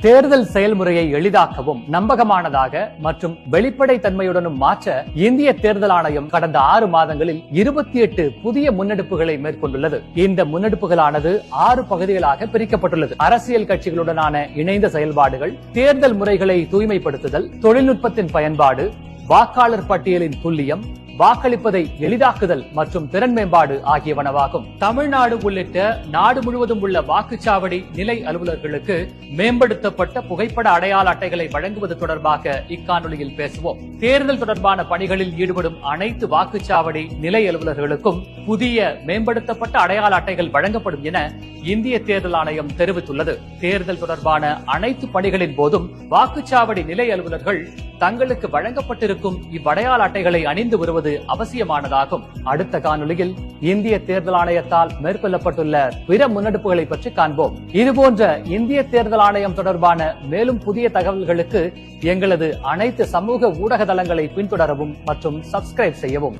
தேர்தல் செயல்முறையை எளிதாக்கவும் நம்பகமானதாக மற்றும் வெளிப்படை தன்மையுடனும் மாற்ற இந்திய தேர்தல் ஆணையம் கடந்த 6 மாதங்களில் 28 புதிய முன்னெடுப்புகளை மேற்கொண்டுள்ளது. இந்த முன்னெடுப்புகளானது 6 பகுதிகளாக பிரிக்கப்பட்டுள்ளது. அரசியல் கட்சிகளுடனான இணைந்த செயல்பாடுகள், தேர்தல் முறைகளை தூய்மைப்படுத்துதல், தொழில்நுட்பத்தின் பயன்பாடு, வாக்காளர் பட்டியலின் துல்லியம், வாக்களிப்பதை எளிதாக்குதல் மற்றும் திறன் மேம்பாடு ஆகியவனவாகும். தமிழ்நாடு உள்ளிட்ட நாடு முழுவதும் உள்ள வாக்குச்சாவடி நிலை அலுவலர்களுக்கு மேம்படுத்தப்பட்ட புகைப்பட அடையாள அட்டைகளை வழங்குவது தொடர்பாக இக்காணொலியில் பேசுவோம். தேர்தல் தொடர்பான பணிகளில் ஈடுபடும் அனைத்து வாக்குச்சாவடி நிலை அலுவலர்களுக்கும் புதிய மேம்படுத்தப்பட்ட அடையாள அட்டைகள் வழங்கப்படும் என இந்திய தேர்தல் ஆணையம் தெரிவித்துள்ளது. தேர்தல் தொடர்பான அனைத்து பணிகளின் போதும் வாக்குச்சாவடி நிலை அலுவலர்கள் தங்களுக்கு வழங்கப்பட்டிருக்கும் இவ்வடையாள அட்டைகளை அணிந்து வருவது அவசியமானதாகும். அடுத்த காணொலியில் இந்திய தேர்தல் ஆணையத்தால் மேற்கொள்ளப்பட்டுள்ள பிற முன்னெடுப்புகளை பற்றி காண்போம். இதுபோன்ற இந்திய தேர்தல் ஆணையம் தொடர்பான மேலும் புதிய தகவல்களுக்கு எங்களது அனைத்து சமூக ஊடக தளங்களை பின்தொடரவும் மற்றும் சப்ஸ்கிரைப் செய்யவும்.